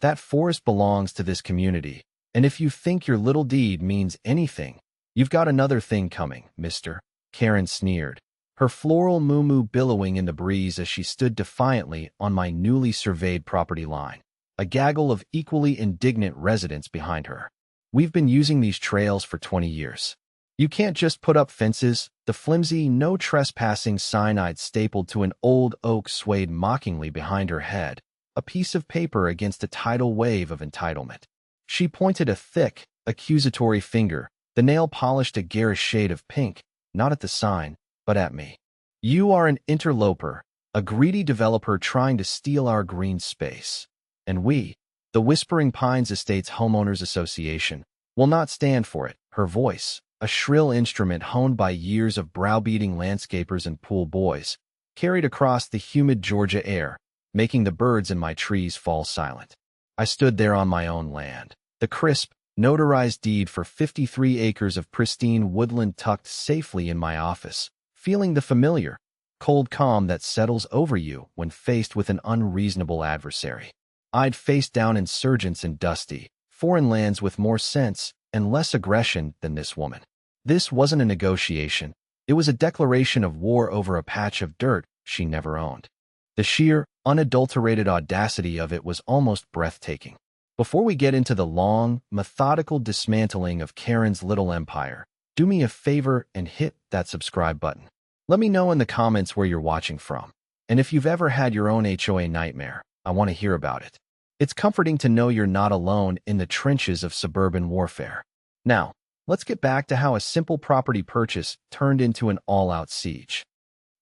That forest belongs to this community, and if you think your little deed means anything, you've got another thing coming, mister," Karen sneered, her floral muumuu billowing in the breeze as she stood defiantly on my newly surveyed property line, a gaggle of equally indignant residents behind her. "We've been using these trails for 20 years. You can't just put up fences." The flimsy "No Trespassing" sign I'd stapled to an old oak swayed mockingly behind her head, a piece of paper against a tidal wave of entitlement. She pointed a thick, accusatory finger, the nail polished a garish shade of pink, not at the sign, but at me. "You are an interloper, a greedy developer trying to steal our green space. And we, the Whispering Pines Estates Homeowners Association, will not stand for it." Her voice, a shrill instrument honed by years of browbeating landscapers and pool boys, carried across the humid Georgia air, making the birds in my trees fall silent. I stood there on my own land, the crisp, notarized deed for 53 acres of pristine woodland tucked safely in my office, feeling the familiar, cold calm that settles over you when faced with an unreasonable adversary. I'd faced down insurgents in dusty, foreign lands with more sense and less aggression than this woman. This wasn't a negotiation. It was a declaration of war over a patch of dirt she never owned. The sheer, unadulterated audacity of it was almost breathtaking. Before we get into the long, methodical dismantling of Karen's little empire, do me a favor and hit that subscribe button. Let me know in the comments where you're watching from. And if you've ever had your own HOA nightmare, I want to hear about it. It's comforting to know you're not alone in the trenches of suburban warfare. Now, let's get back to how a simple property purchase turned into an all-out siege.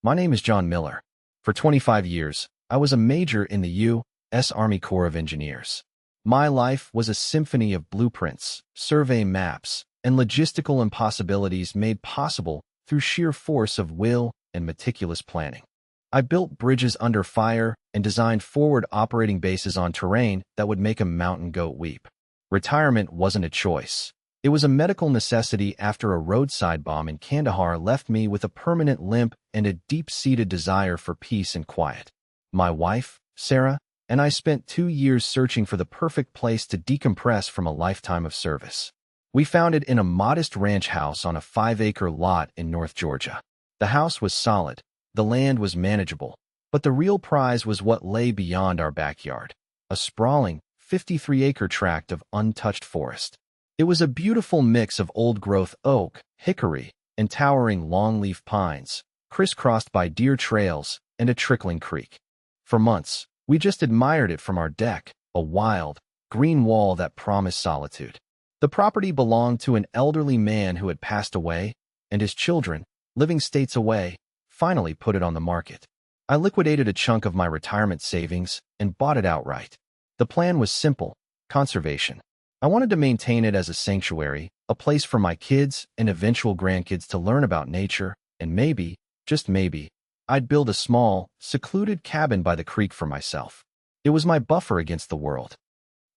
My name is John Miller. For 25 years, I was a major in the U.S. Army Corps of Engineers. My life was a symphony of blueprints, survey maps, and logistical impossibilities made possible through sheer force of will and meticulous planning. I built bridges under fire and designed forward operating bases on terrain that would make a mountain goat weep. Retirement wasn't a choice. It was a medical necessity after a roadside bomb in Kandahar left me with a permanent limp and a deep-seated desire for peace and quiet. My wife, Sarah, and I spent 2 years searching for the perfect place to decompress from a lifetime of service. We found it in a modest ranch house on a 5-acre lot in North Georgia. The house was solid, the land was manageable, but the real prize was what lay beyond our backyard, a sprawling, 53-acre tract of untouched forest. It was a beautiful mix of old-growth oak, hickory, and towering longleaf pines, crisscrossed by deer trails and a trickling creek. For months, we just admired it from our deck, a wild, green wall that promised solitude. The property belonged to an elderly man who had passed away, and his children, living states away, finally put it on the market. I liquidated a chunk of my retirement savings and bought it outright. The plan was simple: conservation. I wanted to maintain it as a sanctuary, a place for my kids and eventual grandkids to learn about nature, and maybe, just maybe, I'd build a small, secluded cabin by the creek for myself. It was my buffer against the world.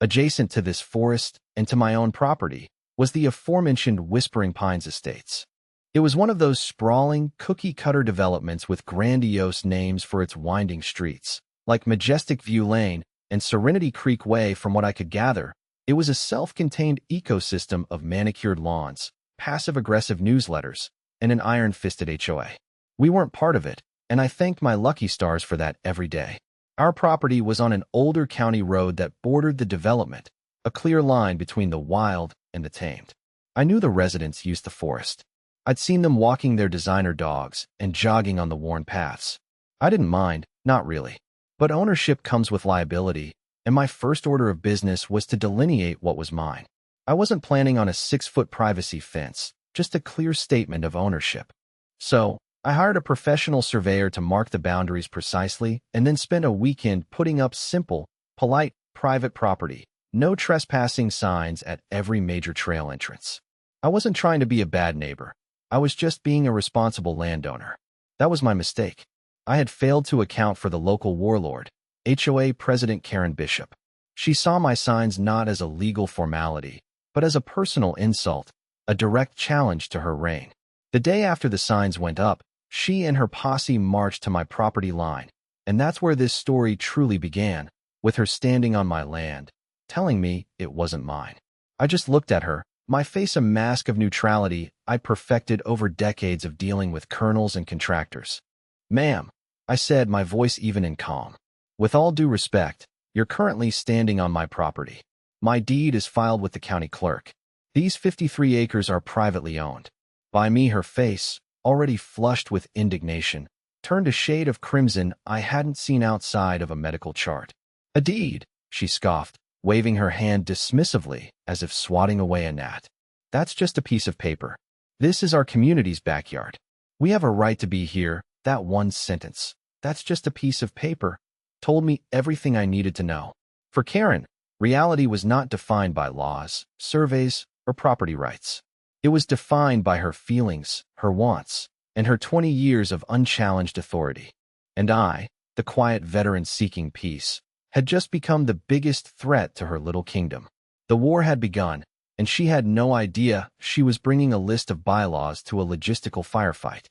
Adjacent to this forest and to my own property was the aforementioned Whispering Pines Estates. It was one of those sprawling, cookie-cutter developments with grandiose names for its winding streets, like Majestic View Lane and Serenity Creek Way. From what I could gather, it was a self-contained ecosystem of manicured lawns, passive-aggressive newsletters, and an iron-fisted HOA. We weren't part of it, and I thanked my lucky stars for that every day. Our property was on an older county road that bordered the development, a clear line between the wild and the tamed. I knew the residents used the forest. I'd seen them walking their designer dogs and jogging on the worn paths. I didn't mind, not really. But ownership comes with liability, and my first order of business was to delineate what was mine. I wasn't planning on a 6-foot privacy fence, just a clear statement of ownership. So, I hired a professional surveyor to mark the boundaries precisely and then spent a weekend putting up simple, polite, private property, no trespassing signs at every major trail entrance. I wasn't trying to be a bad neighbor. I was just being a responsible landowner. That was my mistake. I had failed to account for the local warlord, HOA President Karen Bishop. She saw my signs not as a legal formality, but as a personal insult, a direct challenge to her reign. The day after the signs went up, she and her posse marched to my property line, and that's where this story truly began, with her standing on my land, telling me it wasn't mine. I just looked at her, my face a mask of neutrality I perfected over decades of dealing with colonels and contractors. "Ma'am," I said, my voice even and calm. "With all due respect, you're currently standing on my property. My deed is filed with the county clerk. These 53 acres are privately owned." By me, her face, already flushed with indignation, turned a shade of crimson I hadn't seen outside of a medical chart. "A deed," she scoffed, waving her hand dismissively as if swatting away a gnat. "That's just a piece of paper. This is our community's backyard. We have a right to be here." That one sentence, "That's just a piece of paper," told me everything I needed to know. For Karen, reality was not defined by laws, surveys, or property rights. It was defined by her feelings, her wants, and her 20 years of unchallenged authority. And I, the quiet veteran seeking peace, had just become the biggest threat to her little kingdom. The war had begun, and she had no idea she was bringing a list of bylaws to a logistical firefight.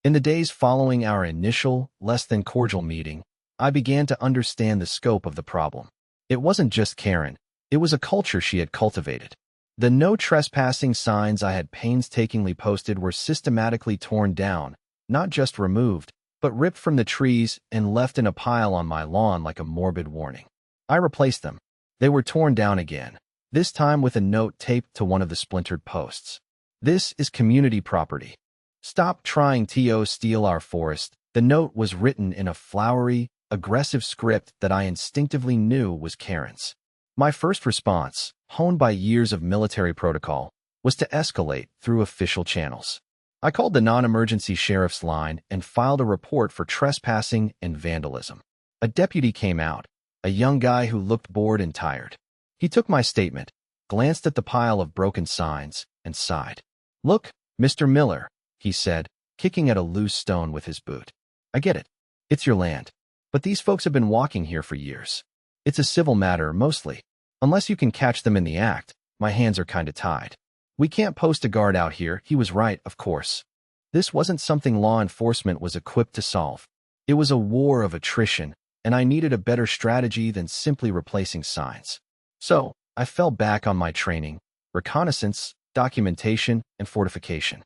In the days following our initial, less than cordial meeting, I began to understand the scope of the problem. It wasn't just Karen, it was a culture she had cultivated. The no trespassing signs I had painstakingly posted were systematically torn down, not just removed, but ripped from the trees and left in a pile on my lawn like a morbid warning. I replaced them. They were torn down again, this time with a note taped to one of the splintered posts. "This is community property. Stop trying to steal our forest." The note was written in a flowery, aggressive script that I instinctively knew was Karen's. My first response, honed by years of military protocol, was to escalate through official channels. I called the non-emergency sheriff's line and filed a report for trespassing and vandalism. A deputy came out, a young guy who looked bored and tired. He took my statement, glanced at the pile of broken signs, and sighed. "Look, Mr. Miller," he said, kicking at a loose stone with his boot. "I get it. It's your land. But these folks have been walking here for years. It's a civil matter, mostly. Unless you can catch them in the act, my hands are kinda tied. We can't post a guard out here." He was right, of course. This wasn't something law enforcement was equipped to solve. It was a war of attrition, and I needed a better strategy than simply replacing signs. So, I fell back on my training, reconnaissance, documentation, and fortification.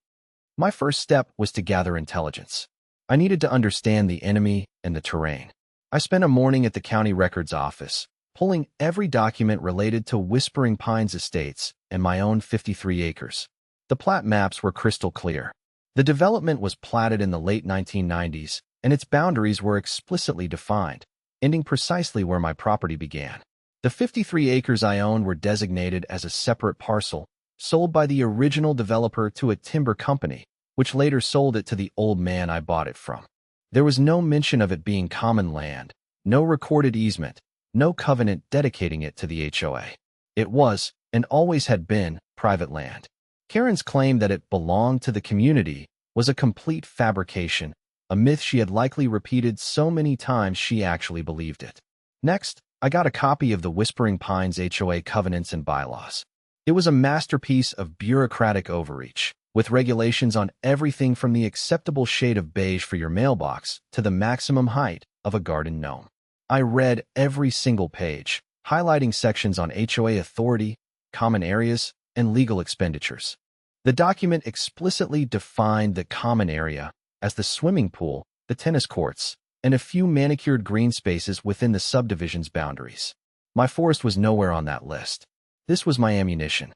My first step was to gather intelligence. I needed to understand the enemy and the terrain. I spent a morning at the county records office, pulling every document related to Whispering Pines Estates and my own 53 acres. The plat maps were crystal clear. The development was platted in the late 1990s, and its boundaries were explicitly defined, ending precisely where my property began. The 53 acres I owned were designated as a separate parcel, sold by the original developer to a timber company, which later sold it to the old man I bought it from. There was no mention of it being common land, no recorded easement, no covenant dedicating it to the HOA. It was, and always had been, private land. Karen's claim that it belonged to the community was a complete fabrication, a myth she had likely repeated so many times she actually believed it. Next, I got a copy of the Whispering Pines HOA covenants and bylaws. It was a masterpiece of bureaucratic overreach, with regulations on everything from the acceptable shade of beige for your mailbox to the maximum height of a garden gnome. I read every single page, highlighting sections on HOA authority, common areas, and legal expenditures. The document explicitly defined the common area as the swimming pool, the tennis courts, and a few manicured green spaces within the subdivision's boundaries. My forest was nowhere on that list. This was my ammunition.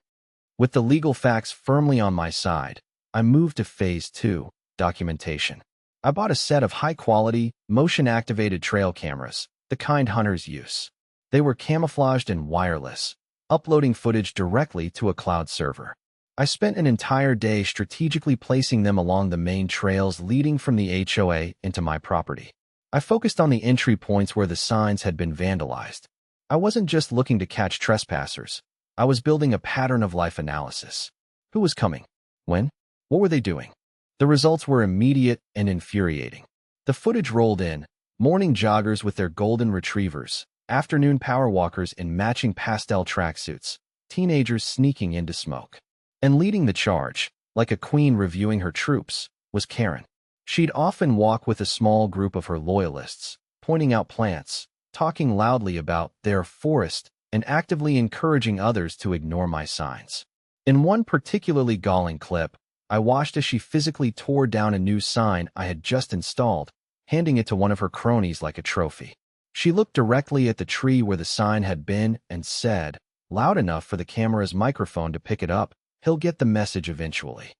With the legal facts firmly on my side, I moved to Phase 2, documentation. I bought a set of high-quality, motion-activated trail cameras, the kind hunters use. They were camouflaged and wireless, uploading footage directly to a cloud server. I spent an entire day strategically placing them along the main trails leading from the HOA into my property. I focused on the entry points where the signs had been vandalized. I wasn't just looking to catch trespassers. I was building a pattern of life analysis. Who was coming? When? What were they doing? The results were immediate and infuriating. The footage rolled in, morning joggers with their golden retrievers, afternoon power walkers in matching pastel tracksuits, teenagers sneaking into smoke. And leading the charge, like a queen reviewing her troops, was Karen. She'd often walk with a small group of her loyalists, pointing out plants, talking loudly about their forest, and actively encouraging others to ignore my signs. In one particularly galling clip, I watched as she physically tore down a new sign I had just installed, handing it to one of her cronies like a trophy. She looked directly at the tree where the sign had been and said, loud enough for the camera's microphone to pick it up, "He'll get the message eventually."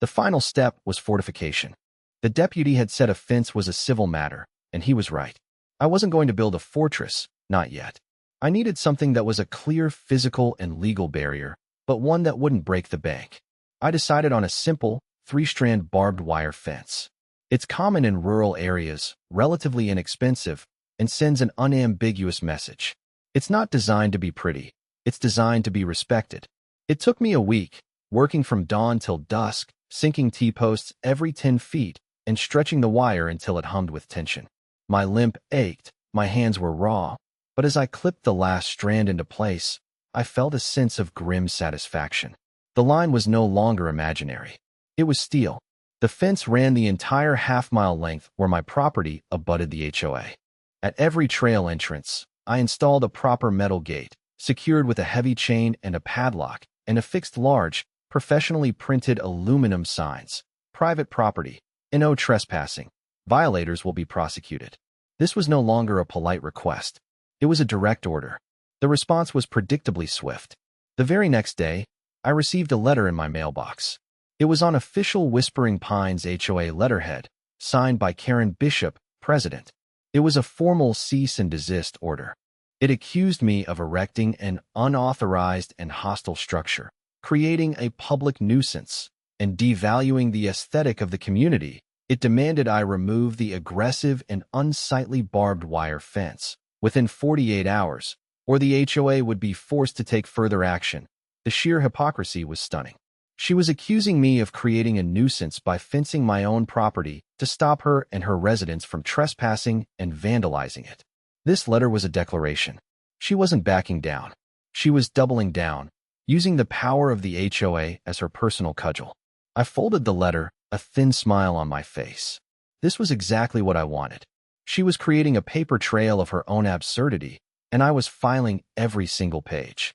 The final step was fortification. The deputy had said a fence was a civil matter, and he was right. I wasn't going to build a fortress, not yet. I needed something that was a clear physical and legal barrier, but one that wouldn't break the bank. I decided on a simple, 3-strand barbed wire fence. It's common in rural areas, relatively inexpensive, and sends an unambiguous message. It's not designed to be pretty. It's designed to be respected. It took me a week, working from dawn till dusk, sinking T-posts every 10 feet, and stretching the wire until it hummed with tension. My limb ached, my hands were raw, but as I clipped the last strand into place, I felt a sense of grim satisfaction. The line was no longer imaginary. It was steel. The fence ran the entire half-mile length where my property abutted the HOA. At every trail entrance, I installed a proper metal gate, secured with a heavy chain and a padlock, and affixed large, professionally printed aluminum signs. Private property. No trespassing. Violators will be prosecuted. This was no longer a polite request. It was a direct order. The response was predictably swift. The very next day, I received a letter in my mailbox. It was on official Whispering Pines HOA letterhead, signed by Karen Bishop, president. It was a formal cease and desist order. It accused me of erecting an unauthorized and hostile structure, creating a public nuisance, and devaluing the aesthetic of the community. It demanded I remove the aggressive and unsightly barbed wire fence within 48 hours, or the HOA would be forced to take further action. The sheer hypocrisy was stunning. She was accusing me of creating a nuisance by fencing my own property to stop her and her residents from trespassing and vandalizing it. This letter was a declaration. She wasn't backing down. She was doubling down, using the power of the HOA as her personal cudgel. I folded the letter, a thin smile on my face. This was exactly what I wanted. She was creating a paper trail of her own absurdity, and I was filing every single page.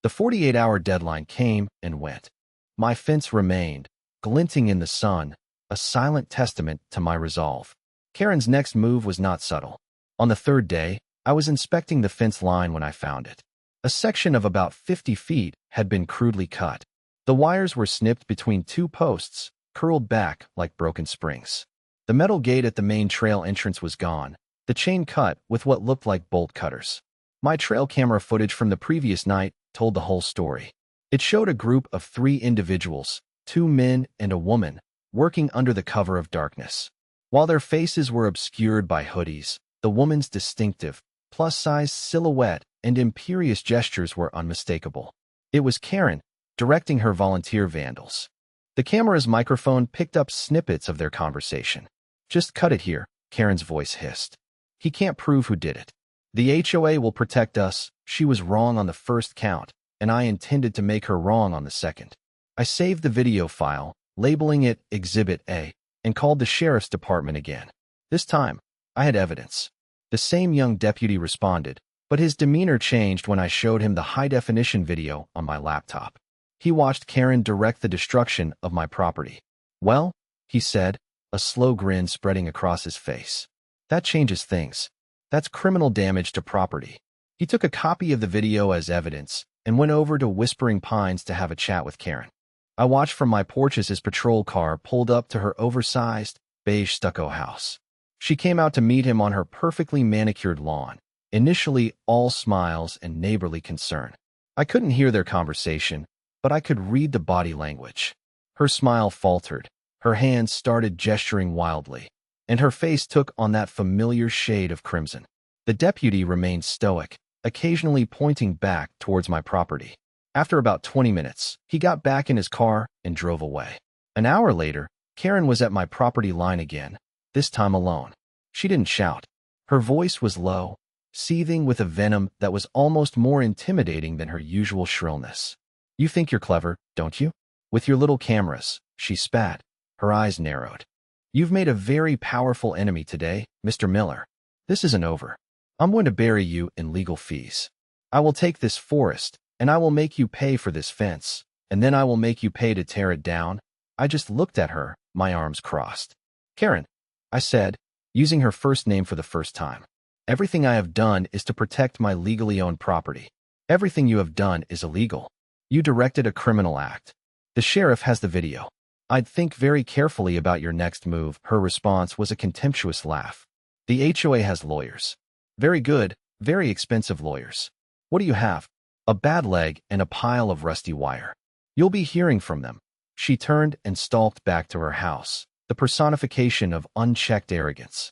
The 48-hour deadline came and went. My fence remained, glinting in the sun, a silent testament to my resolve. Karen's next move was not subtle. On the third day, I was inspecting the fence line when I found it. A section of about 50 feet had been crudely cut. The wires were snipped between two posts, curled back like broken springs. The metal gate at the main trail entrance was gone, the chain cut with what looked like bolt cutters. My trail camera footage from the previous night told the whole story. It showed a group of 3 individuals, 2 men and a woman, working under the cover of darkness. While their faces were obscured by hoodies, the woman's distinctive, plus-size silhouette and imperious gestures were unmistakable. It was Karen, directing her volunteer vandals. The camera's microphone picked up snippets of their conversation. "Just cut it here," Karen's voice hissed. "He can't prove who did it. The HOA will protect us. She was wrong on the first count, and I intended to make her wrong on the second." I saved the video file, labeling it Exhibit A, and called the sheriff's department again. This time, I had evidence. The same young deputy responded, but his demeanor changed when I showed him the high-definition video on my laptop. He watched Karen direct the destruction of my property. "Well," he said, a slow grin spreading across his face. "That changes things. That's criminal damage to property." He took a copy of the video as evidence and went over to Whispering Pines to have a chat with Karen. I watched from my porch as his patrol car pulled up to her oversized, beige stucco house. She came out to meet him on her perfectly manicured lawn, initially all smiles and neighborly concern. I couldn't hear their conversation, but I could read the body language. Her smile faltered, her hands started gesturing wildly, and her face took on that familiar shade of crimson. The deputy remained stoic, occasionally pointing back towards my property. After about 20 minutes, he got back in his car and drove away. An hour later, Karen was at my property line again, this time alone. She didn't shout. Her voice was low, seething with a venom that was almost more intimidating than her usual shrillness. "You think you're clever, don't you? With your little cameras," she spat, her eyes narrowed. "You've made a very powerful enemy today, Mr. Miller. This isn't over. I'm going to bury you in legal fees." I will take this forest, and I will make you pay for this fence, and then I will make you pay to tear it down. I just looked at her, my arms crossed. Karen, I said, using her first name for the first time. Everything I have done is to protect my legally owned property. Everything you have done is illegal. You directed a criminal act. The sheriff has the video. I'd think very carefully about your next move. Her response was a contemptuous laugh. The HOA has lawyers. Very good, very expensive lawyers. What do you have? A bad leg and a pile of rusty wire. You'll be hearing from them. She turned and stalked back to her house, the personification of unchecked arrogance.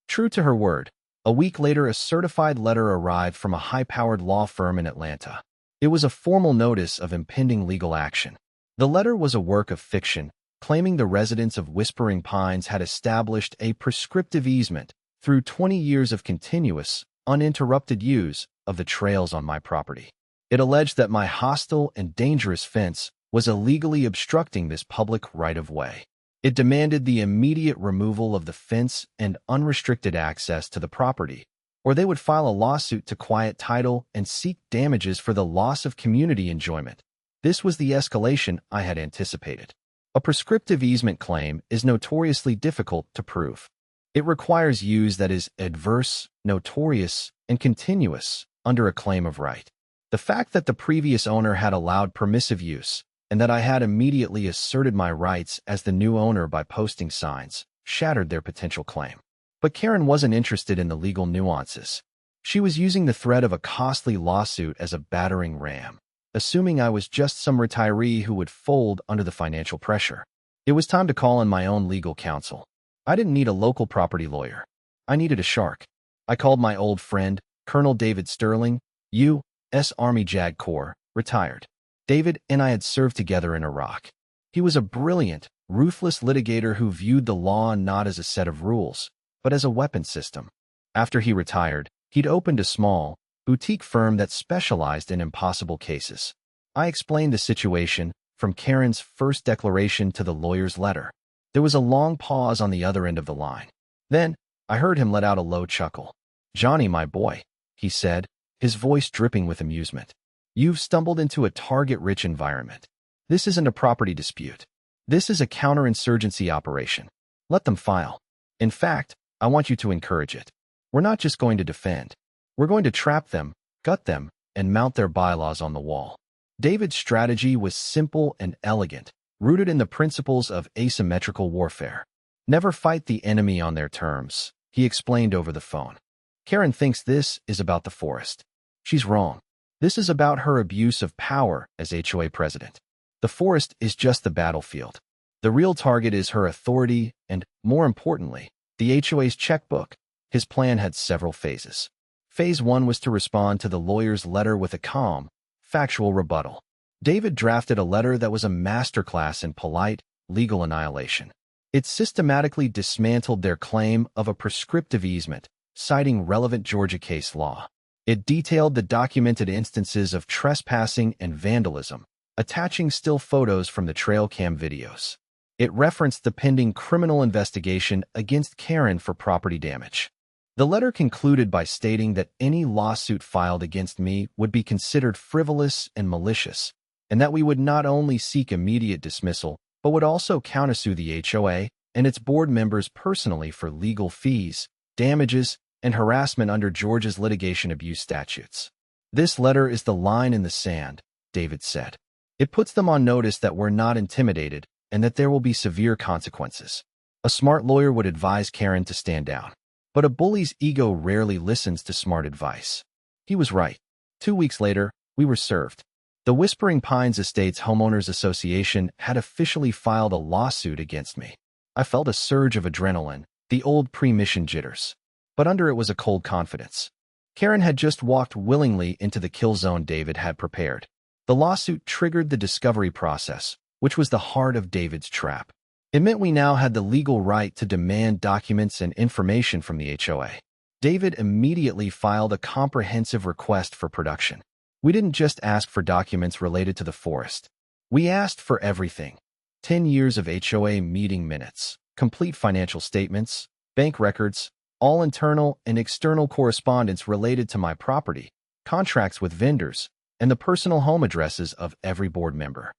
True to her word, a week later a certified letter arrived from a high-powered law firm in Atlanta. It was a formal notice of impending legal action. The letter was a work of fiction, claiming the residents of Whispering Pines had established a prescriptive easement through 20 years of continuous, uninterrupted use of the trails on my property. It alleged that my hostile and dangerous fence was illegally obstructing this public right-of-way. It demanded the immediate removal of the fence and unrestricted access to the property, or they would file a lawsuit to quiet title and seek damages for the loss of community enjoyment. This was the escalation I had anticipated. A prescriptive easement claim is notoriously difficult to prove. It requires use that is adverse, notorious, and continuous under a claim of right. The fact that the previous owner had allowed permissive use, and that I had immediately asserted my rights as the new owner by posting signs, shattered their potential claim. But Karen wasn't interested in the legal nuances. She was using the threat of a costly lawsuit as a battering ram, assuming I was just some retiree who would fold under the financial pressure. It was time to call on my own legal counsel. I didn't need a local property lawyer. I needed a shark. I called my old friend, Colonel David Sterling, U.S. Army JAG Corps, retired. David and I had served together in Iraq. He was a brilliant, ruthless litigator who viewed the law not as a set of rules, but as a weapon system. After he retired, he'd opened a small, boutique firm that specialized in impossible cases. I explained the situation, from Karen's first declaration to the lawyer's letter. There was a long pause on the other end of the line. Then, I heard him let out a low chuckle. "Johnny, my boy," he said, his voice dripping with amusement. "You've stumbled into a target-rich environment. This isn't a property dispute. This is a counterinsurgency operation. Let them file. In fact, I want you to encourage it. We're not just going to defend. We're going to trap them, gut them, and mount their bylaws on the wall." David's strategy was simple and elegant, rooted in the principles of asymmetrical warfare. Never fight the enemy on their terms, he explained over the phone. Karen thinks this is about the forest. She's wrong. This is about her abuse of power as HOA president. The forest is just the battlefield. The real target is her authority and, more importantly, the HOA's checkbook. His plan had several phases. Phase 1 was to respond to the lawyer's letter with a calm, factual rebuttal. David drafted a letter that was a masterclass in polite, legal annihilation. It systematically dismantled their claim of a prescriptive easement, citing relevant Georgia case law. It detailed the documented instances of trespassing and vandalism, attaching still photos from the trail cam videos. It referenced the pending criminal investigation against Karen for property damage. The letter concluded by stating that any lawsuit filed against me would be considered frivolous and malicious, and that we would not only seek immediate dismissal, but would also countersue the HOA and its board members personally for legal fees, damages, and harassment under Georgia's litigation abuse statutes. "This letter is the line in the sand," David said. "It puts them on notice that we're not intimidated and that there will be severe consequences." A smart lawyer would advise Karen to stand down. But a bully's ego rarely listens to smart advice. He was right. 2 weeks later, we were served. The Whispering Pines Estates Homeowners Association had officially filed a lawsuit against me. I felt a surge of adrenaline, the old pre-mission jitters. But under it was a cold confidence. Karen had just walked willingly into the kill zone David had prepared. The lawsuit triggered the discovery process, which was the heart of David's trap. It meant we now had the legal right to demand documents and information from the HOA. David immediately filed a comprehensive request for production. We didn't just ask for documents related to the forest. We asked for everything. 10 years of HOA meeting minutes, complete financial statements, bank records, all internal and external correspondence related to my property, contracts with vendors, and the personal home addresses of every board member.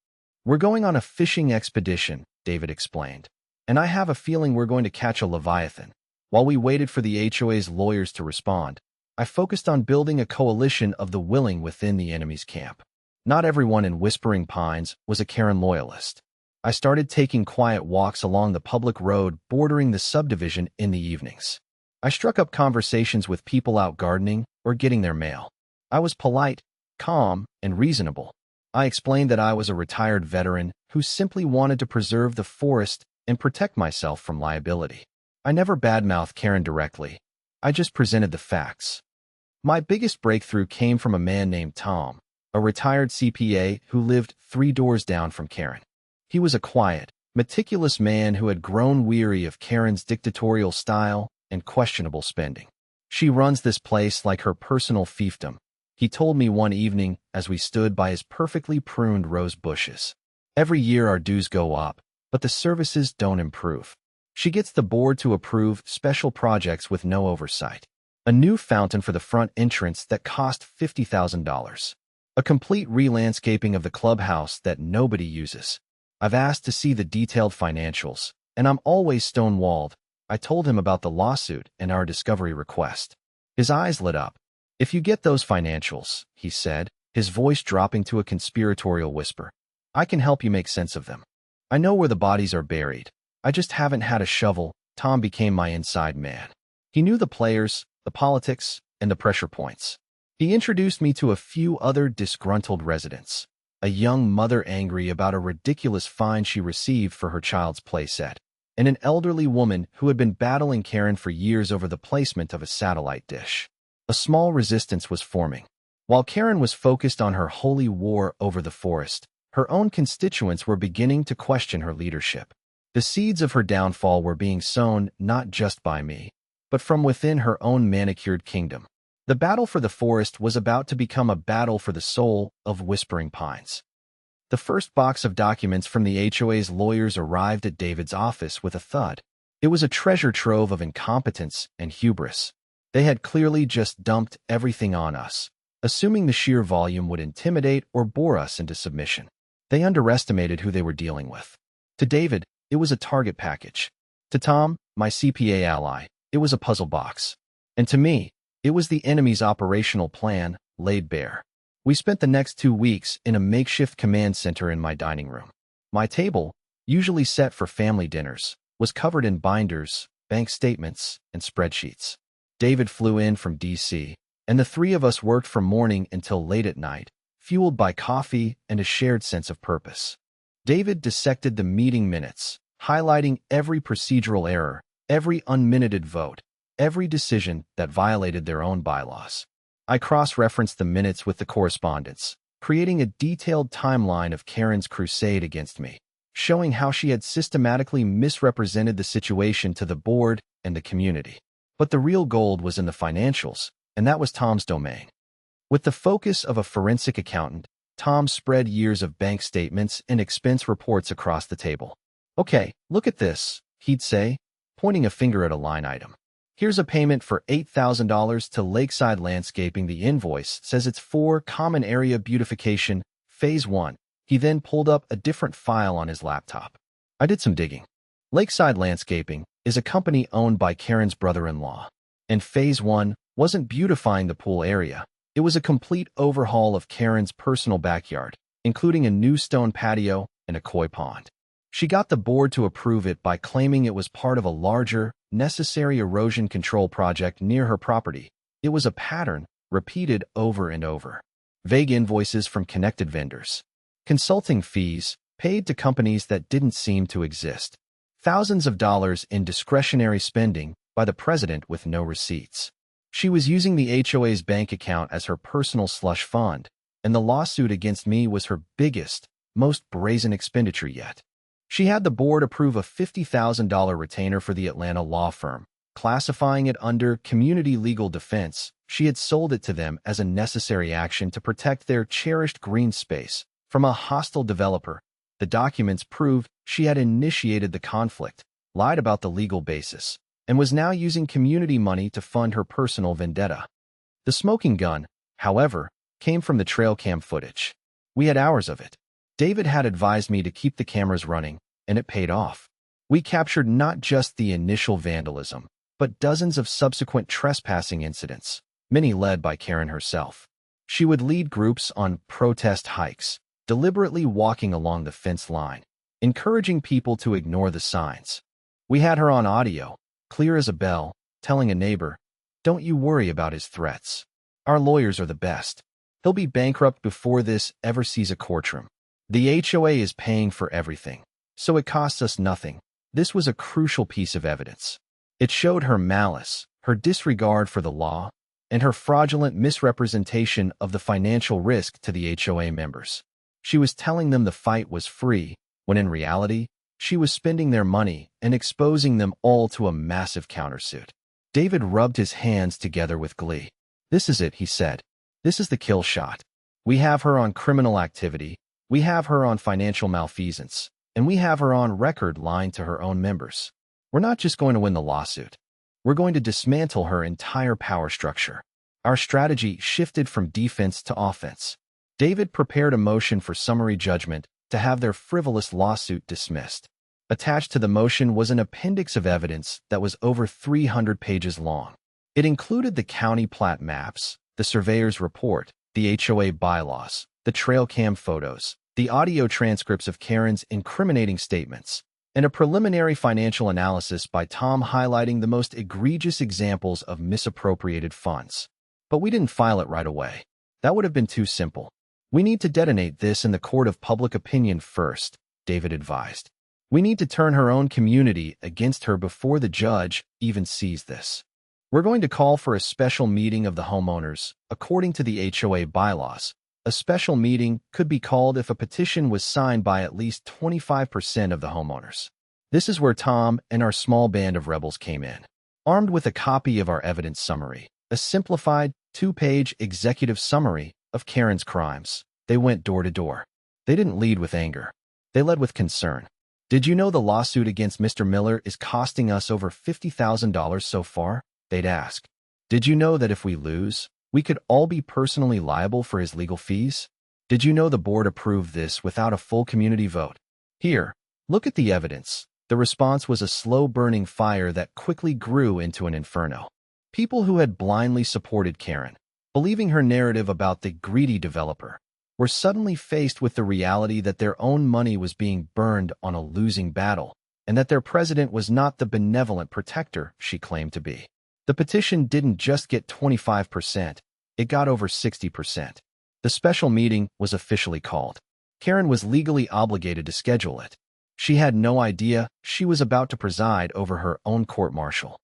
"We're going on a fishing expedition," David explained, "and I have a feeling we're going to catch a leviathan." While we waited for the HOA's lawyers to respond, I focused on building a coalition of the willing within the enemy's camp. Not everyone in Whispering Pines was a Karen loyalist. I started taking quiet walks along the public road bordering the subdivision in the evenings. I struck up conversations with people out gardening or getting their mail. I was polite, calm, and reasonable. I explained that I was a retired veteran who simply wanted to preserve the forest and protect myself from liability. I never badmouthed Karen directly. I just presented the facts. My biggest breakthrough came from a man named Tom, a retired CPA who lived 3 doors down from Karen. He was a quiet, meticulous man who had grown weary of Karen's dictatorial style and questionable spending. "She runs this place like her personal fiefdom," he told me one evening as we stood by his perfectly pruned rose bushes. "Every year our dues go up, but the services don't improve. She gets the board to approve special projects with no oversight. A new fountain for the front entrance that cost $50,000. A complete re-landscaping of the clubhouse that nobody uses. I've asked to see the detailed financials, and I'm always stonewalled." I told him about the lawsuit and our discovery request. His eyes lit up. "If you get those financials," he said, his voice dropping to a conspiratorial whisper, "I can help you make sense of them. I know where the bodies are buried. I just haven't had a shovel." Tom became my inside man. He knew the players, the politics, and the pressure points. He introduced me to a few other disgruntled residents. A young mother angry about a ridiculous fine she received for her child's playset, and an elderly woman who had been battling Karen for years over the placement of a satellite dish. A small resistance was forming. While Karen was focused on her holy war over the forest, her own constituents were beginning to question her leadership. The seeds of her downfall were being sown not just by me, but from within her own manicured kingdom. The battle for the forest was about to become a battle for the soul of Whispering Pines. The first box of documents from the HOA's lawyers arrived at David's office with a thud. It was a treasure trove of incompetence and hubris. They had clearly just dumped everything on us, assuming the sheer volume would intimidate or bore us into submission. They underestimated who they were dealing with. To David, it was a target package. To Tom, my CPA ally, it was a puzzle box. And to me, it was the enemy's operational plan, laid bare. We spent the next 2 weeks in a makeshift command center in my dining room. My table, usually set for family dinners, was covered in binders, bank statements, and spreadsheets. David flew in from DC, and the 3 of us worked from morning until late at night, fueled by coffee and a shared sense of purpose. David dissected the meeting minutes, highlighting every procedural error, every unminuted vote, every decision that violated their own bylaws. I cross-referenced the minutes with the correspondence, creating a detailed timeline of Karen's crusade against me, showing how she had systematically misrepresented the situation to the board and the community. But the real gold was in the financials, and that was Tom's domain. With the focus of a forensic accountant, Tom spread years of bank statements and expense reports across the table. "Okay, look at this," he'd say, pointing a finger at a line item. "Here's a payment for $8,000 to Lakeside Landscaping. The invoice says it's for Common Area Beautification, Phase 1. He then pulled up a different file on his laptop. I did some digging. Lakeside Landscaping is a company owned by Karen's brother-in-law, and Phase 1 wasn't beautifying the pool area. It was a complete overhaul of Karen's personal backyard, including a new stone patio and a koi pond. She got the board to approve it by claiming it was part of a larger, necessary erosion control project near her property. It was a pattern, repeated over and over. Vague invoices from connected vendors. Consulting fees, paid to companies that didn't seem to exist. Thousands of dollars in discretionary spending by the president with no receipts. She was using the HOA's bank account as her personal slush fund, and the lawsuit against me was her biggest, most brazen expenditure yet. She had the board approve a $50,000 retainer for the Atlanta law firm, classifying it under community legal defense. She had sold it to them as a necessary action to protect their cherished green space from a hostile developer. The documents proved she had initiated the conflict, lied about the legal basis, and was now using community money to fund her personal vendetta. The smoking gun, however, came from the trail cam footage. We had hours of it. David had advised me to keep the cameras running, and it paid off. We captured not just the initial vandalism, but dozens of subsequent trespassing incidents, many led by Karen herself. She would lead groups on protest hikes, deliberately walking along the fence line, encouraging people to ignore the signs. We had her on audio, clear as a bell, telling a neighbor, "Don't you worry about his threats. Our lawyers are the best. He'll be bankrupt before this ever sees a courtroom. The HOA is paying for everything, so it costs us nothing." This was a crucial piece of evidence. It showed her malice, her disregard for the law, and her fraudulent misrepresentation of the financial risk to the HOA members. She was telling them the fight was free, when in reality, she was spending their money and exposing them all to a massive countersuit. David rubbed his hands together with glee. "This is it," he said. "This is the kill shot. We have her on criminal activity, we have her on financial malfeasance, and we have her on record lying to her own members. We're not just going to win the lawsuit. We're going to dismantle her entire power structure." Our strategy shifted from defense to offense. David prepared a motion for summary judgment to have their frivolous lawsuit dismissed. Attached to the motion was an appendix of evidence that was over 300 pages long. It included the county plat maps, the surveyor's report, the HOA bylaws, the trail cam photos, the audio transcripts of Karen's incriminating statements, and a preliminary financial analysis by Tom highlighting the most egregious examples of misappropriated funds. But we didn't file it right away. That would have been too simple. "We need to detonate this in the court of public opinion first," David advised. "We need to turn her own community against her before the judge even sees this. We're going to call for a special meeting of the homeowners, according to the HOA bylaws. A special meeting could be called if a petition was signed by at least 25% of the homeowners." This is where Tom and our small band of rebels came in. Armed with a copy of our evidence summary, a simplified, 2-page executive summary of Karen's crimes, they went door to door. They didn't lead with anger. They led with concern. "Did you know the lawsuit against Mr. Miller is costing us over $50,000 so far?" they'd ask. "Did you know that if we lose, we could all be personally liable for his legal fees? Did you know the board approved this without a full community vote? Here, look at the evidence." The response was a slow-burning fire that quickly grew into an inferno. People who had blindly supported Karen, believing her narrative about the greedy developer, were suddenly faced with the reality that their own money was being burned on a losing battle, and that their president was not the benevolent protector she claimed to be. The petition didn't just get 25%, it got over 60%. The special meeting was officially called. Karen was legally obligated to schedule it. She had no idea she was about to preside over her own court-martial.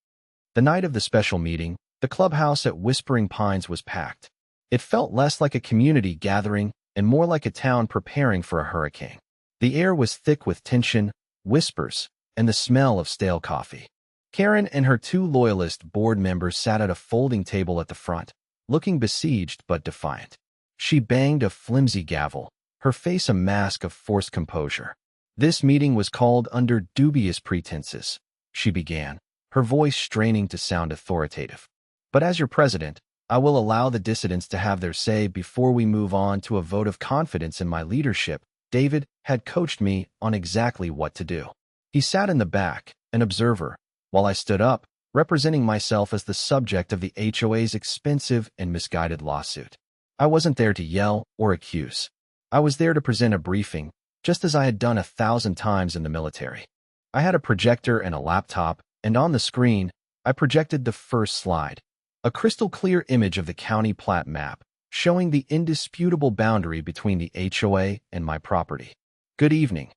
The night of the special meeting, the clubhouse at Whispering Pines was packed. It felt less like a community gathering and more like a town preparing for a hurricane. The air was thick with tension, whispers, and the smell of stale coffee. Karen and her 2 loyalist board members sat at a folding table at the front, looking besieged but defiant. She banged a flimsy gavel, her face a mask of forced composure. "This meeting was called under dubious pretenses," she began, her voice straining to sound authoritative. "But as your president, I will allow the dissidents to have their say before we move on to a vote of confidence in my leadership." David had coached me on exactly what to do. He sat in the back, an observer, while I stood up, representing myself as the subject of the HOA's expensive and misguided lawsuit. I wasn't there to yell or accuse. I was there to present a briefing, just as I had done 1,000 times in the military. I had a projector and a laptop, and on the screen, I projected the first slide, a crystal-clear image of the county plat map, showing the indisputable boundary between the HOA and my property. "Good evening,"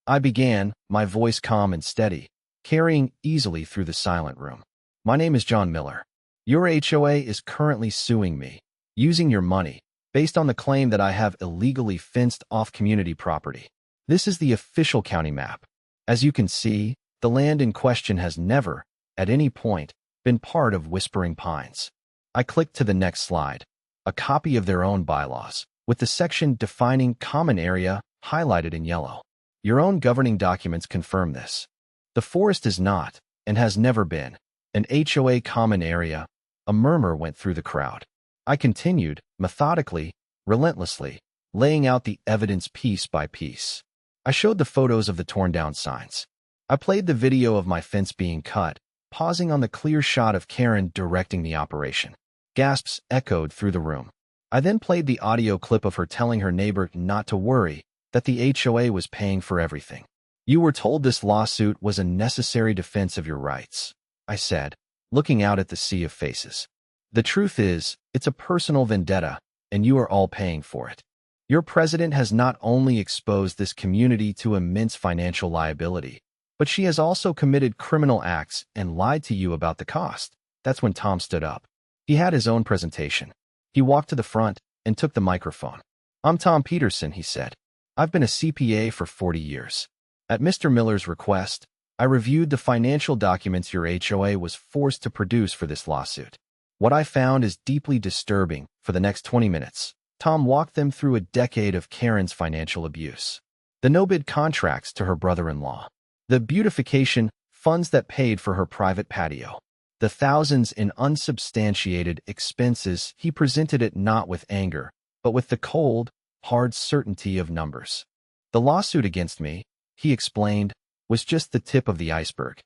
I began, my voice calm and steady, carrying easily through the silent room. "My name is John Miller. Your HOA is currently suing me, using your money, based on the claim that I have illegally fenced off community property. This is the official county map. As you can see, the land in question has never, at any point, been part of Whispering Pines." I clicked to the next slide, a copy of their own bylaws, with the section defining common area highlighted in yellow. "Your own governing documents confirm this. The forest is not, and has never been, an HOA common area." A murmur went through the crowd. I continued, methodically, relentlessly, laying out the evidence piece by piece. I showed the photos of the torn-down signs. I played the video of my fence being cut, pausing on the clear shot of Karen directing the operation. Gasps echoed through the room. I then played the audio clip of her telling her neighbor not to worry, that the HOA was paying for everything. "You were told this lawsuit was a necessary defense of your rights," I said, looking out at the sea of faces. "The truth is, it's a personal vendetta, and you are all paying for it. Your president has not only exposed this community to immense financial liability, but she has also committed criminal acts and lied to you about the cost." That's when Tom stood up. He had his own presentation. He walked to the front and took the microphone. "I'm Tom Peterson," he said. "I've been a CPA for 40 years. At Mr. Miller's request, I reviewed the financial documents your HOA was forced to produce for this lawsuit. What I found is deeply disturbing." For the next 20 minutes, Tom walked them through a decade of Karen's financial abuse. The no-bid contracts to her brother-in-law. The beautification funds that paid for her private patio. The thousands in unsubstantiated expenses. He presented it not with anger, but with the cold, hard certainty of numbers. "The lawsuit against me," he explained, "was just the tip of the iceberg."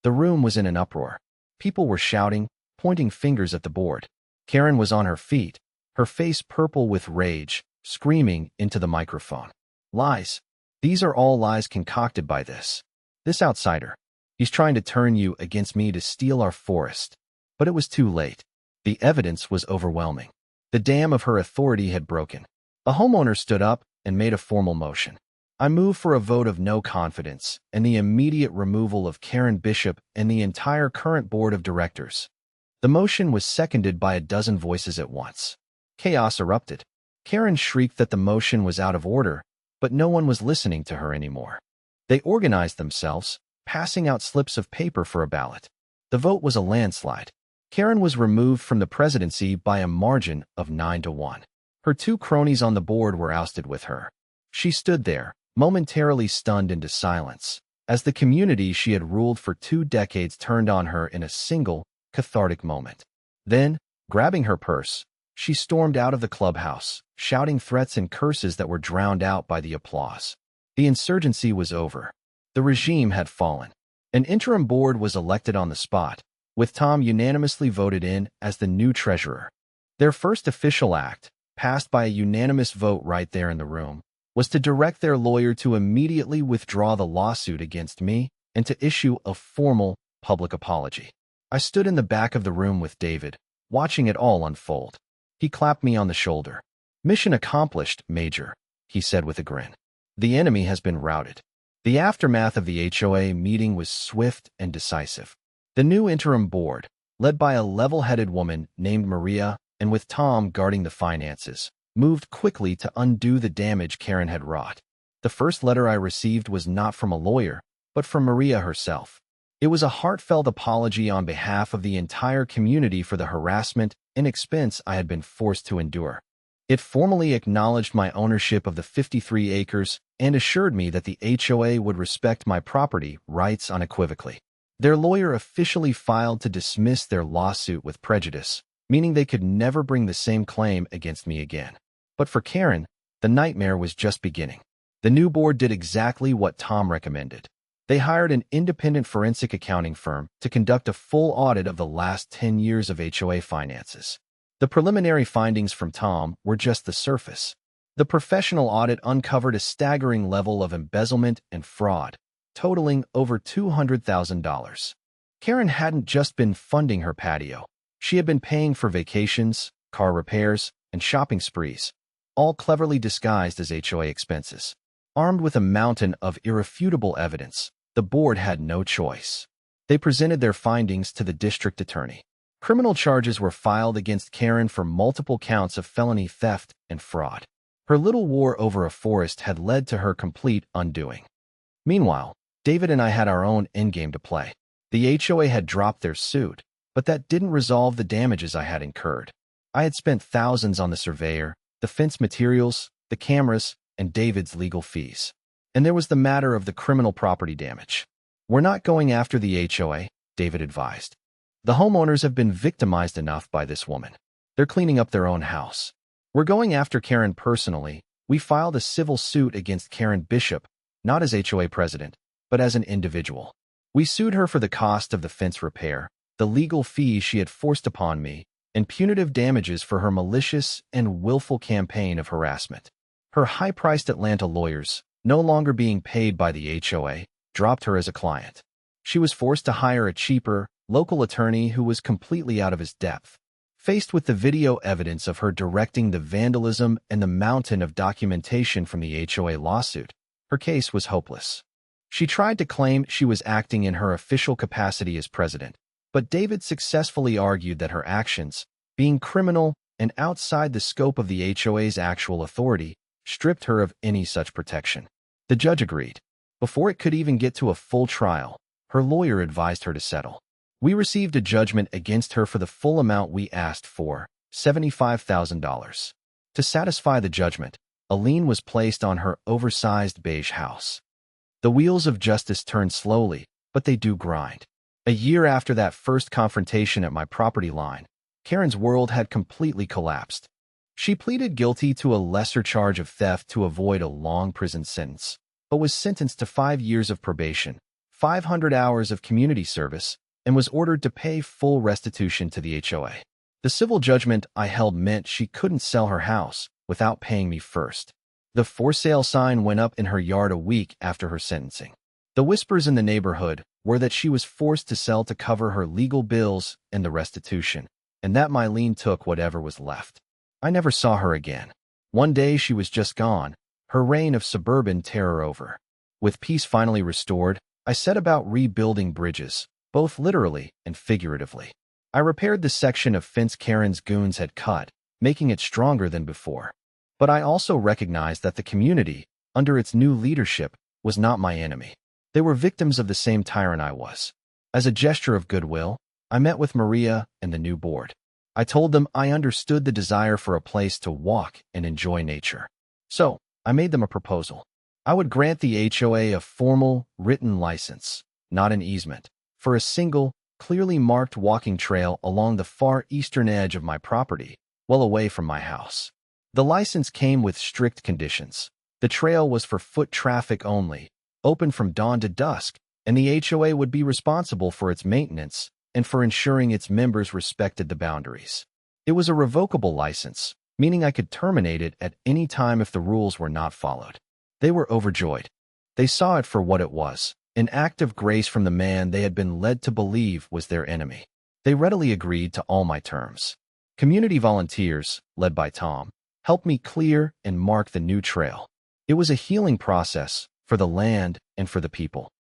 The room was in an uproar. People were shouting, pointing fingers at the board. Karen was on her feet, her face purple with rage, screaming into the microphone. "Lies. These are all lies concocted by this outsider. He's trying to turn you against me to steal our forest." But it was too late. The evidence was overwhelming. The dam of her authority had broken. A homeowner stood up and made a formal motion. "I move for a vote of no confidence and the immediate removal of Karen Bishop and the entire current board of directors." The motion was seconded by a dozen voices at once. Chaos erupted. Karen shrieked that the motion was out of order, but no one was listening to her anymore. They organized themselves, passing out slips of paper for a ballot. The vote was a landslide. Karen was removed from the presidency by a margin of 9-1. Her two cronies on the board were ousted with her. She stood there, momentarily stunned into silence, as the community she had ruled for 2 decades turned on her in a single, cathartic moment. Then, grabbing her purse, she stormed out of the clubhouse, shouting threats and curses that were drowned out by the applause. The insurgency was over. The regime had fallen. An interim board was elected on the spot, with Tom unanimously voted in as the new treasurer. Their first official act, passed by a unanimous vote right there in the room, was to direct their lawyer to immediately withdraw the lawsuit against me and to issue a formal, public apology. I stood in the back of the room with David, watching it all unfold. He clapped me on the shoulder. "Mission accomplished, Major," he said with a grin. "The enemy has been routed." The aftermath of the HOA meeting was swift and decisive. The new interim board, led by a level-headed woman named Maria and with Tom guarding the finances, moved quickly to undo the damage Karen had wrought. The first letter I received was not from a lawyer, but from Maria herself. It was a heartfelt apology on behalf of the entire community for the harassment and expense I had been forced to endure. It formally acknowledged my ownership of the 53 acres and assured me that the HOA would respect my property rights unequivocally. Their lawyer officially filed to dismiss their lawsuit with prejudice, meaning they could never bring the same claim against me again. But for Karen, the nightmare was just beginning. The new board did exactly what Tom recommended. They hired an independent forensic accounting firm to conduct a full audit of the last 10 years of HOA finances. The preliminary findings from Tom were just the surface. The professional audit uncovered a staggering level of embezzlement and fraud, totaling over $200,000. Karen hadn't just been funding her patio. She had been paying for vacations, car repairs, and shopping sprees, all cleverly disguised as HOA expenses. Armed with a mountain of irrefutable evidence, the board had no choice. They presented their findings to the district attorney. Criminal charges were filed against Karen for multiple counts of felony theft and fraud. Her little war over a forest had led to her complete undoing. Meanwhile, David and I had our own endgame to play. The HOA had dropped their suit, but that didn't resolve the damages I had incurred. I had spent thousands on the surveyor, the fence materials, the cameras, and David's legal fees. And there was the matter of the criminal property damage. "We're not going after the HOA," David advised. "The homeowners have been victimized enough by this woman. They're cleaning up their own house. We're going after Karen personally. We filed a civil suit against Karen Bishop, not as HOA president, but as an individual. We sued her for the cost of the fence repair, the legal fees she had forced upon me, and punitive damages for her malicious and willful campaign of harassment. Her high-priced Atlanta lawyers, no longer being paid by the HOA, dropped her as a client. She was forced to hire a cheaper, local attorney who was completely out of his depth. Faced with the video evidence of her directing the vandalism and the mountain of documentation from the HOA lawsuit, her case was hopeless. She tried to claim she was acting in her official capacity as president, but David successfully argued that her actions, being criminal and outside the scope of the HOA's actual authority, stripped her of any such protection. The judge agreed. Before it could even get to a full trial, her lawyer advised her to settle. We received a judgment against her for the full amount we asked for, $75,000. To satisfy the judgment, a lien was placed on her oversized beige house. The wheels of justice turn slowly, but they do grind. A year after that first confrontation at my property line, Karen's world had completely collapsed. She pleaded guilty to a lesser charge of theft to avoid a long prison sentence, but was sentenced to 5 years of probation, 500 hours of community service, and was ordered to pay full restitution to the HOA. The civil judgment I held meant she couldn't sell her house without paying me first. The for sale sign went up in her yard a week after her sentencing. The whispers in the neighborhood were that she was forced to sell to cover her legal bills and the restitution, and that my lien took whatever was left. I never saw her again. One day she was just gone, her reign of suburban terror over. With peace finally restored, I set about rebuilding bridges, both literally and figuratively. I repaired the section of fence Karen's goons had cut, making it stronger than before. But I also recognized that the community, under its new leadership, was not my enemy. They were victims of the same tyrant I was. As a gesture of goodwill, I met with Maria and the new board. I told them I understood the desire for a place to walk and enjoy nature. So, I made them a proposal. I would grant the HOA a formal, written license, not an easement, for a single, clearly marked walking trail along the far eastern edge of my property, well away from my house. The license came with strict conditions. The trail was for foot traffic only, open from dawn to dusk, and the HOA would be responsible for its maintenance and for ensuring its members respected the boundaries. It was a revocable license, meaning I could terminate it at any time if the rules were not followed. They were overjoyed. They saw it for what it was, an act of grace from the man they had been led to believe was their enemy. They readily agreed to all my terms. Community volunteers, led by Tom, helped me clear and mark the new trail. It was a healing process for the land and for the people.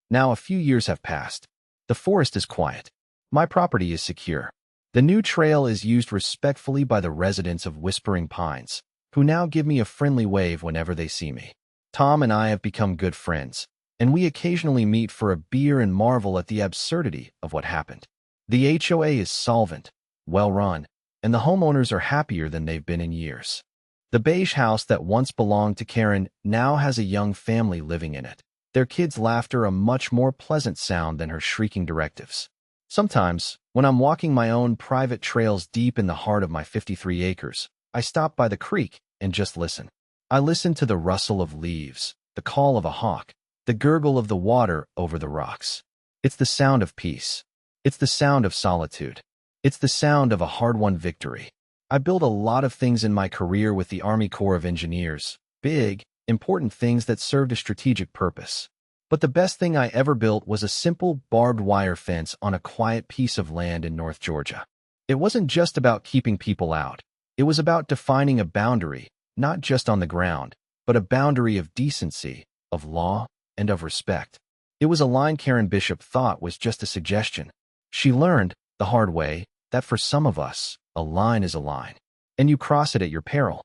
Now a few years have passed. The forest is quiet. My property is secure. The new trail is used respectfully by the residents of Whispering Pines, who now give me a friendly wave whenever they see me. Tom and I have become good friends, and we occasionally meet for a beer and marvel at the absurdity of what happened. The HOA is solvent, well-run, and the homeowners are happier than they've been in years. The beige house that once belonged to Karen now has a young family living in it, their kids' laughter a much more pleasant sound than her shrieking directives. Sometimes, when I'm walking my own private trails deep in the heart of my 53 acres, I stop by the creek and just listen. I listen to the rustle of leaves, the call of a hawk, the gurgle of the water over the rocks. It's the sound of peace. It's the sound of solitude. It's the sound of a hard-won victory. I built a lot of things in my career with the Army Corps of Engineers, big, important things that served a strategic purpose. But the best thing I ever built was a simple barbed wire fence on a quiet piece of land in North Georgia. It wasn't just about keeping people out. It was about defining a boundary, not just on the ground, but a boundary of decency, of law, and of respect. It was a line Karen Bishop thought was just a suggestion. She learned, the hard way, that for some of us, a line is a line, and you cross it at your peril.